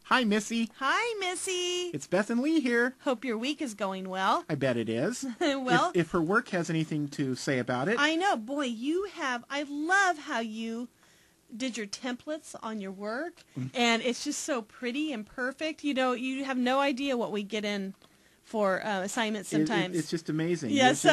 Hi, Missy. Hi, Missy. It's Beth and Lee here. Hope your week is going well. I bet it is. Well, if her work has anything to say about it. I know. Boy, I love how you did your templates on your work, and it's just so pretty and perfect. You know, you have no idea what we get in for assignments sometimes. It's just amazing. Yes,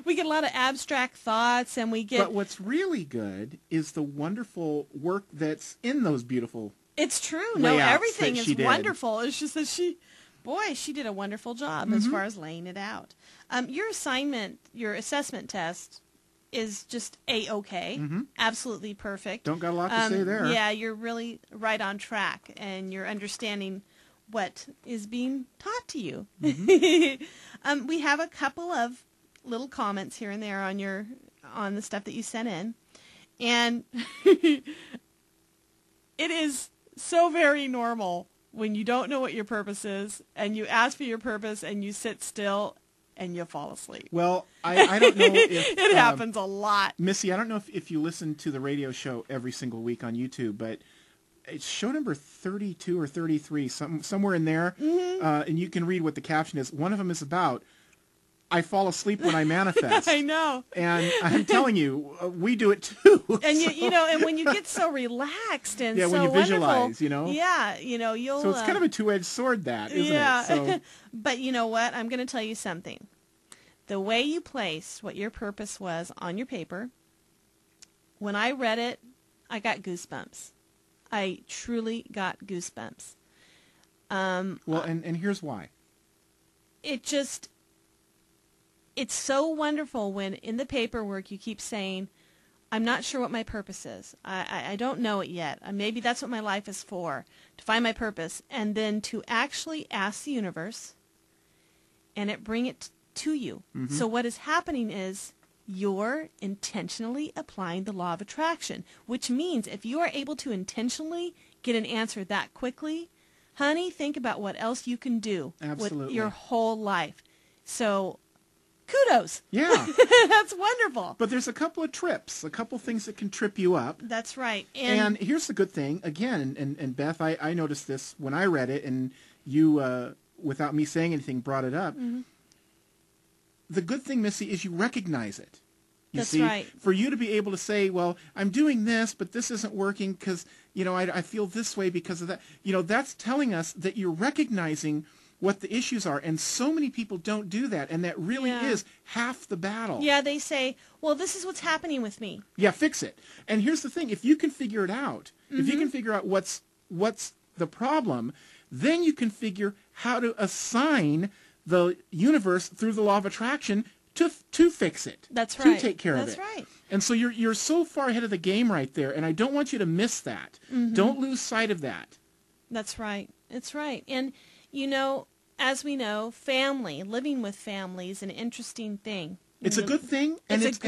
we get a lot of abstract thoughts, and we get... But what's really good is the wonderful work that's in those beautiful It's true. No, layouts everything that is she did. wonderful. It's just that she did a wonderful job as far as laying it out. Your assessment test is just A-okay. Absolutely perfect. Don't got a lot to say there. Yeah, you're really right on track, and you're understanding what is being taught to you. We have a couple of little comments here and there on the stuff that you sent in, and it is so very normal when you don't know what your purpose is, and you ask for your purpose, and you sit still, and you fall asleep. Well, I don't know if... It happens a lot. Missy, I don't know if you listen to the radio show every single week on YouTube, but it's show number 32 or 33, somewhere in there, and you can read what the caption is. One of them is about, I fall asleep when I manifest. I know. And I'm telling you, we do it too. And you know, and when you get so relaxed and so when you visualize, wonderful, you'll. So it's kind of a two-edged sword, isn't it? So. But you know what? I'm going to tell you something. The way you placed what your purpose was on your paper, when I read it, I got goosebumps. I truly got goosebumps. Well, and here's why. It's so wonderful when in the paperwork you keep saying, I'm not sure what my purpose is. I don't know it yet. Maybe that's what my life is for, to find my purpose. And then to actually ask the universe and it bring it to you. So what is happening is you're intentionally applying the law of attraction, which means if you are able to intentionally get an answer that quickly, honey, think about what else you can do with your whole life. So kudos. Yeah. That's wonderful. But there's a couple of trips, a couple things that can trip you up. That's right. And here's the good thing, again, and Beth, I noticed this when I read it, and you, without me saying anything, brought it up. The good thing, Missy, is you recognize it. You see? Right. For you to be able to say, well, I'm doing this, but this isn't working because, I feel this way because of that. That's telling us that you're recognizing what the issues are, and so many people don't do that, and that really is half the battle. Yeah, they say, well, this is what's happening with me. Yeah, fix it. And here's the thing, if you can figure it out, if you can figure out what's the problem, then you can figure how to assign the universe through the law of attraction to fix it. That's right. To take care of it. That's right. And so you're so far ahead of the game right there, and I don't want you to miss that. Don't lose sight of that. That's right. It's right. And, as we know, living with family is an interesting thing. It's a good thing, and it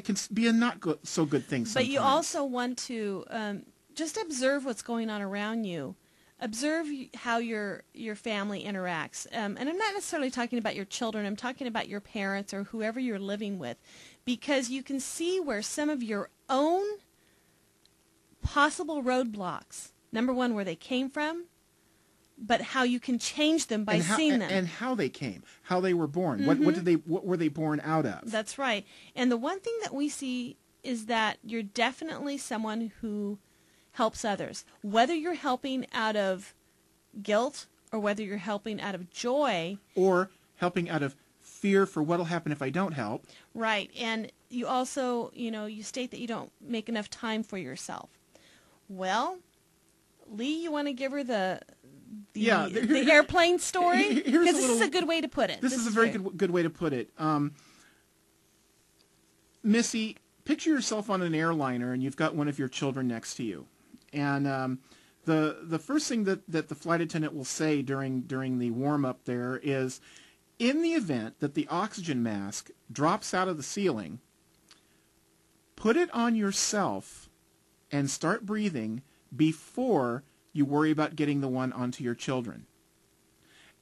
can be a not so good thing sometimes. But you also want to just observe what's going on around you. Observe how your family interacts. And I'm not necessarily talking about your children. I'm talking about your parents or whoever you're living with, because you can see where some of your own possible roadblocks, number one, where they came from, but how you can change them by seeing them. And how they came, how they were born. What were they born out of? That's right. And the one thing that we see is that you're definitely someone who helps others. Whether you're helping out of guilt or whether you're helping out of joy. Or helping out of fear for what will happen if I don't help. Right. And you also, you state that you don't make enough time for yourself. Well, Lee, you want to give her the airplane story? Because this is a good way to put it. This is a very good way to put it. Missy, picture yourself on an airliner and you've got one of your children next to you. And the first thing that the flight attendant will say during the warm-up there is, in the event that the oxygen mask drops out of the ceiling, put it on yourself and start breathing before you worry about getting the one onto your children.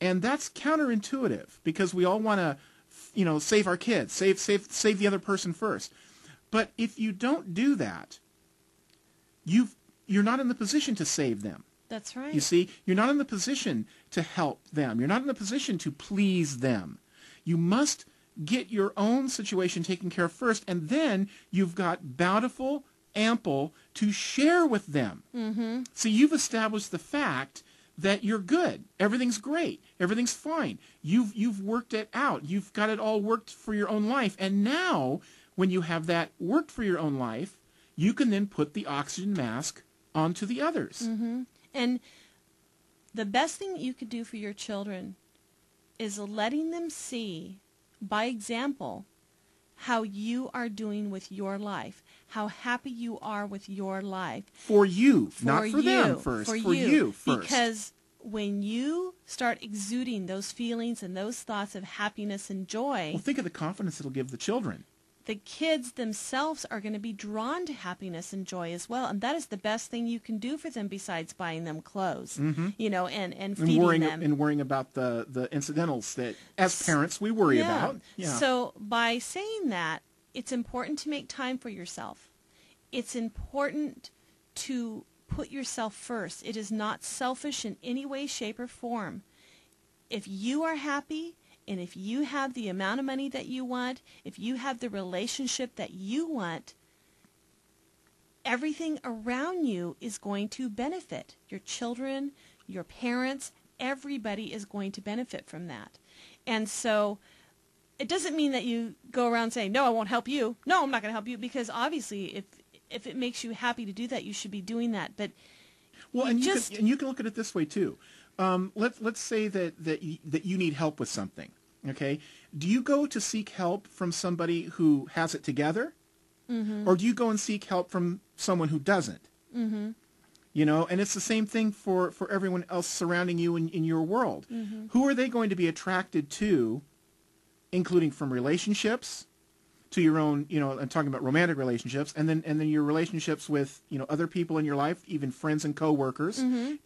And that's counterintuitive because we all want to, save our kids, save the other person first. But if you don't do that, you're not in the position to save them. That's right. You see, you're not in the position to help them. You're not in the position to please them. You must get your own situation taken care of first, and then you've got bountiful, ample to share with them. Mm-hmm. So you've established the fact that you're good. Everything's great. Everything's fine. You've worked it out. You've got it all worked for your own life. And now, when you have that worked for your own life, you can then put the oxygen mask onto the others. Mm-hmm. And the best thing you could do for your children is letting them see, by example, how you are doing with your life, how happy you are with your life. For you, not for them first. For you first. Because when you start exuding those feelings and those thoughts of happiness and joy, well, think of the confidence it'll give the children. The kids themselves are going to be drawn to happiness and joy as well, and that is the best thing you can do for them besides buying them clothes, you know, and feeding them. And worrying about the incidentals that, as parents, we worry about. Yeah. So by saying that, it's important to make time for yourself. It's important to put yourself first. It is not selfish in any way, shape, or form. If you are happy, and if you have the amount of money that you want, if you have the relationship that you want, everything around you is going to benefit. Your children, your parents, everybody is going to benefit from that. And so it doesn't mean that you go around saying, no, I won't help you. No, I'm not going to help you, because obviously if it makes you happy to do that, you should be doing that. But well, and you can look at it this way too. Let's say that you need help with something. Okay, do you go to seek help from somebody who has it together, or do you go and seek help from someone who doesn't? Mm-hmm. You know, and it's the same thing for everyone else surrounding you in your world. Mm-hmm. Who are they going to be attracted to, including from relationships to your own, you know, I'm talking about romantic relationships, and then your relationships with, you know, other people in your life, even friends and coworkers,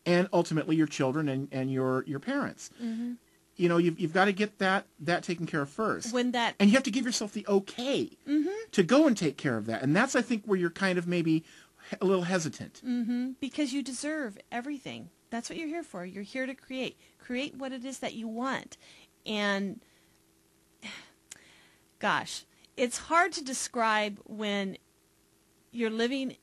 and ultimately your children and your parents. Mm-hmm. You know, you've got to get that taken care of first. And you have to give yourself the okay to go and take care of that. And that's, I think, where you're kind of maybe a little hesitant. Mm-hmm. Because you deserve everything. That's what you're here for. You're here to create. Create what it is that you want. And, gosh, it's hard to describe when you're living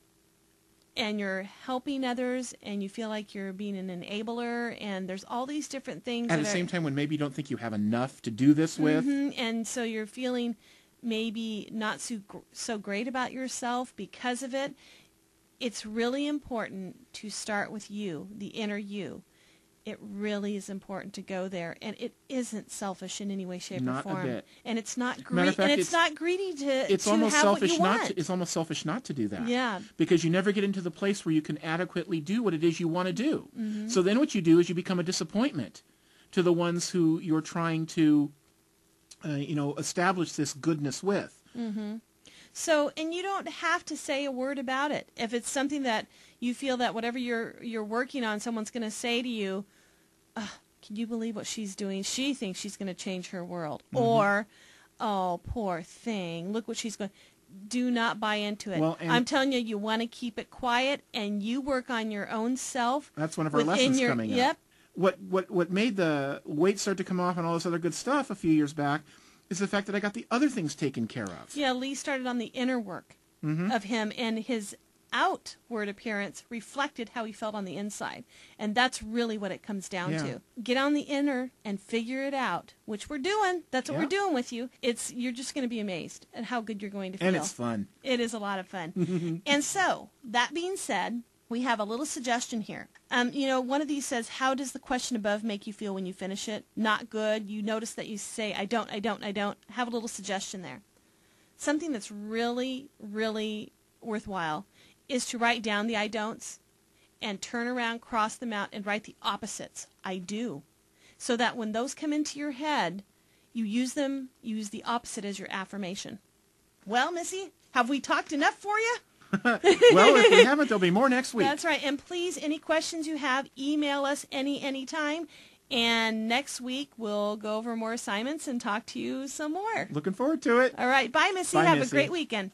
and you're helping others, and you feel like you're being an enabler, and there's all these different things. At the same time, when maybe you don't think you have enough to do this with. And so you're feeling maybe not so great about yourself because of it. It's really important to start with you, the inner you. It really is important to go there, and it isn't selfish in any way, shape, or form. Not a bit. And it's not greedy. And it's not greedy to almost have selfish what you want. It's almost selfish not to do that. Yeah. Because you never get into the place where you can adequately do what it is you want to do. Mm-hmm. So then what you do is you become a disappointment to the ones who you're trying to, establish this goodness with. Mm-hmm. So, and you don't have to say a word about it. If it's something that you feel that whatever you're working on, someone's going to say to you, can you believe what she's doing? She thinks she's going to change her world. Mm-hmm. Or, oh, poor thing, look what she's going. Do not buy into it. Well, I'm telling you, you want to keep it quiet, and you work on your own self. That's one of our lessons coming up. Yep. What made the weight start to come off and all this other good stuff a few years back is the fact that I got the other things taken care of. Yeah, Lee started on the inner work of him, and his outward appearance reflected how he felt on the inside. And that's really what it comes down to. Get on the inner and figure it out, which we're doing. That's what we're doing with you. You're just going to be amazed at how good you're going to feel. And it's fun. It is a lot of fun. And so, that being said, we have a little suggestion here. One of these says, how does the question above make you feel when you finish it? Not good. You notice that you say, I don't. Have a little suggestion there. Something that's really, really worthwhile is to write down the I don'ts and turn around, cross them out, and write the opposites. I do. So that when those come into your head, you use the opposite as your affirmation. Well, Missy, have we talked enough for you? Well, if we haven't, there'll be more next week. That's right. And please, any questions you have, email us anytime. And next week, we'll go over more assignments and talk to you some more. Looking forward to it. All right. Bye, Missy. Bye, have Missy. a great weekend.